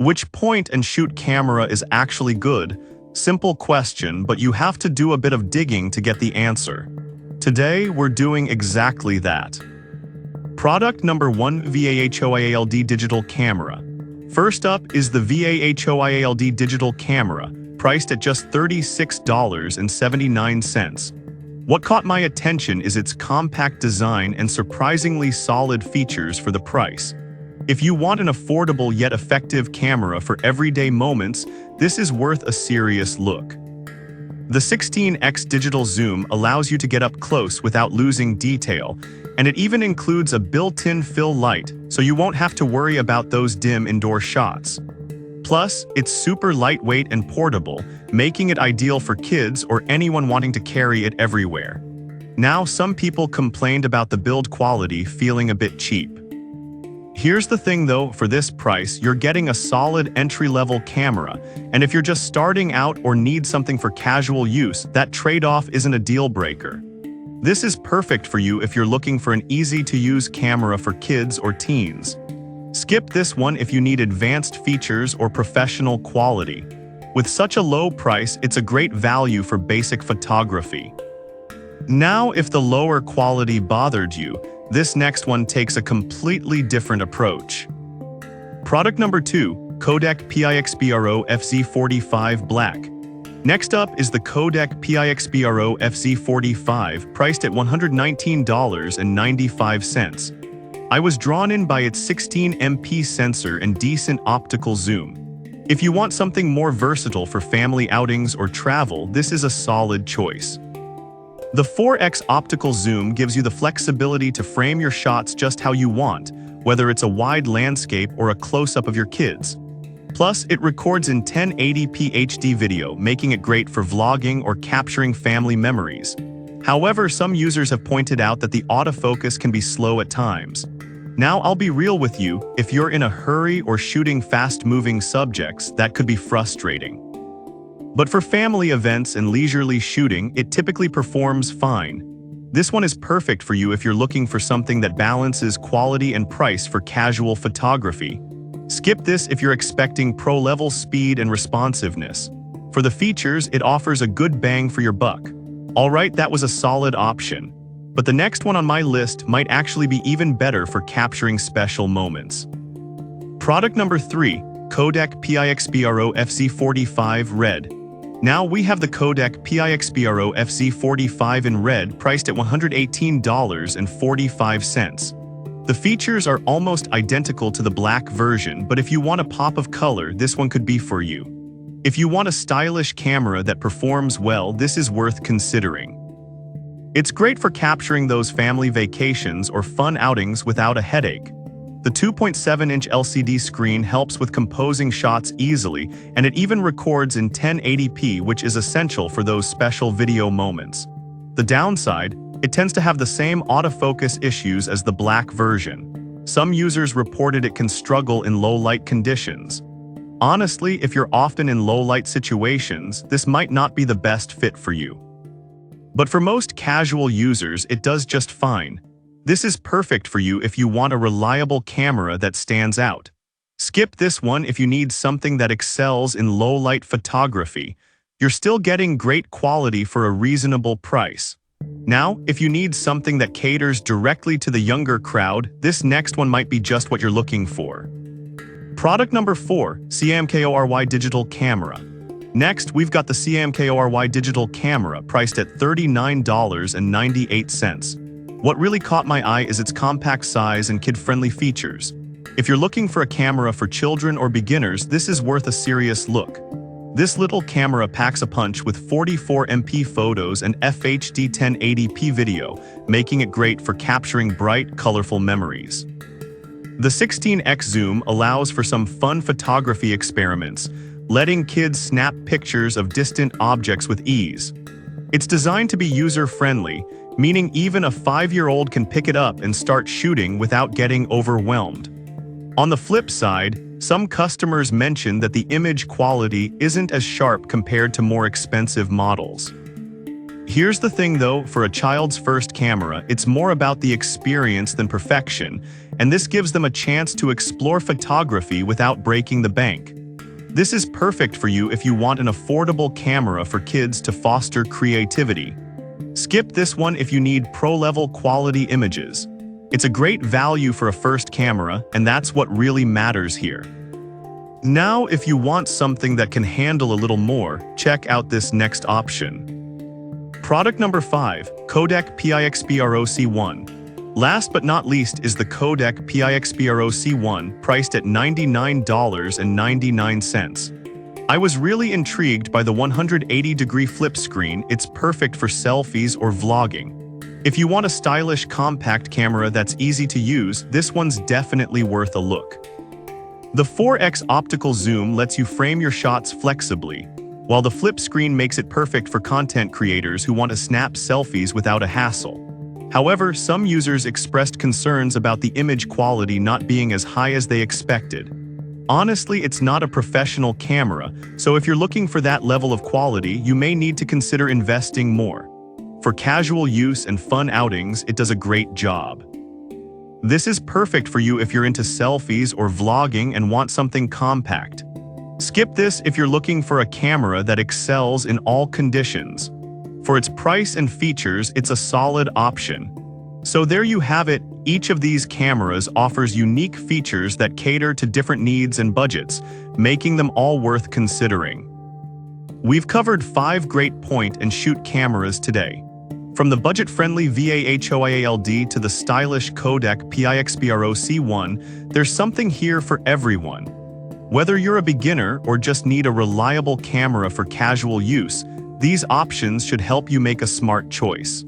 Which point-and-shoot camera is actually good? Simple question, but you have to do a bit of digging to get the answer. Today, we're doing exactly that. Product number 1: VAHOIALD Digital Camera. First up is the VAHOIALD Digital Camera, priced at just $36.79. What caught my attention is its compact design and surprisingly solid features for the price. If you want an affordable yet effective camera for everyday moments, this is worth a serious look. The 16x digital zoom allows you to get up close without losing detail, and it even includes a built-in fill light, so you won't have to worry about those dim indoor shots. Plus, it's super lightweight and portable, making it ideal for kids or anyone wanting to carry it everywhere. Now, some people complained about the build quality feeling a bit cheap. Here's the thing though, for this price, you're getting a solid entry-level camera, and if you're just starting out or need something for casual use, that trade-off isn't a deal-breaker. This is perfect for you if you're looking for an easy-to-use camera for kids or teens. Skip this one if you need advanced features or professional quality. With such a low price, it's a great value for basic photography. Now, if the lower quality bothered you, this next one takes a completely different approach. Product number 2: Kodak PIXPRO FZ45 Black. Next up is the Kodak PIXPRO FZ45, priced at $119.95. I was drawn in by its 16MP sensor and decent optical zoom. If you want something more versatile for family outings or travel, this is a solid choice. The 4x optical zoom gives you the flexibility to frame your shots just how you want, whether it's a wide landscape or a close-up of your kids. Plus, it records in 1080p HD video, making it great for vlogging or capturing family memories. However, some users have pointed out that the autofocus can be slow at times. Now, I'll be real with you, if you're in a hurry or shooting fast-moving subjects, that could be frustrating. But for family events and leisurely shooting, it typically performs fine. This one is perfect for you if you're looking for something that balances quality and price for casual photography. Skip this if you're expecting pro-level speed and responsiveness. For the features, it offers a good bang for your buck. Alright, that was a solid option. But the next one on my list might actually be even better for capturing special moments. Product number 3: Kodak PIXPRO FZ45 Red. Now we have the Kodak PIXPRO FZ45 in red, priced at $118.45. The features are almost identical to the black version, but if you want a pop of color, this one could be for you. If you want a stylish camera that performs well, this is worth considering. It's great for capturing those family vacations or fun outings without a headache. The 2.7-inch LCD screen helps with composing shots easily, and it even records in 1080p, which is essential for those special video moments. The downside, it tends to have the same autofocus issues as the black version. Some users reported it can struggle in low-light conditions. Honestly, if you're often in low-light situations, this might not be the best fit for you. But for most casual users, it does just fine. This is perfect for you if you want a reliable camera that stands out. Skip this one if you need something that excels in low-light photography. You're still getting great quality for a reasonable price. Now, if you need something that caters directly to the younger crowd, this next one might be just what you're looking for. Product number 4: CMKORY Digital Camera. Next, we've got the CMKORY Digital Camera, priced at $39.98. What really caught my eye is its compact size and kid-friendly features. If you're looking for a camera for children or beginners, this is worth a serious look. This little camera packs a punch with 44MP photos and FHD 1080p video, making it great for capturing bright, colorful memories. The 16x zoom allows for some fun photography experiments, letting kids snap pictures of distant objects with ease. It's designed to be user-friendly, meaning even a 5-year-old can pick it up and start shooting without getting overwhelmed. On the flip side, some customers mention that the image quality isn't as sharp compared to more expensive models. Here's the thing though, for a child's first camera, it's more about the experience than perfection, and this gives them a chance to explore photography without breaking the bank. This is perfect for you if you want an affordable camera for kids to foster creativity. Skip this one if you need pro-level quality images. It's a great value for a first camera, and that's what really matters here. Now, if you want something that can handle a little more, check out this next option. Product number 5, Kodak PIXPRO-C1. Last but not least is the Kodak PIXPRO-C1, priced at $99.99. I was really intrigued by the 180-degree flip screen. It's perfect for selfies or vlogging. If you want a stylish compact camera that's easy to use, this one's definitely worth a look. The 4x optical zoom lets you frame your shots flexibly, while the flip screen makes it perfect for content creators who want to snap selfies without a hassle. However, some users expressed concerns about the image quality not being as high as they expected. Honestly, it's not a professional camera, so if you're looking for that level of quality, you may need to consider investing more. For casual use and fun outings, it does a great job. This is perfect for you if you're into selfies or vlogging and want something compact. Skip this if you're looking for a camera that excels in all conditions. For its price and features, it's a solid option. So there you have it. Each of these cameras offers unique features that cater to different needs and budgets, making them all worth considering. We've covered 5 great point-and-shoot cameras today. From the budget-friendly VAHOIALD to the stylish Kodak PIXPRO-C1, there's something here for everyone. Whether you're a beginner or just need a reliable camera for casual use, these options should help you make a smart choice.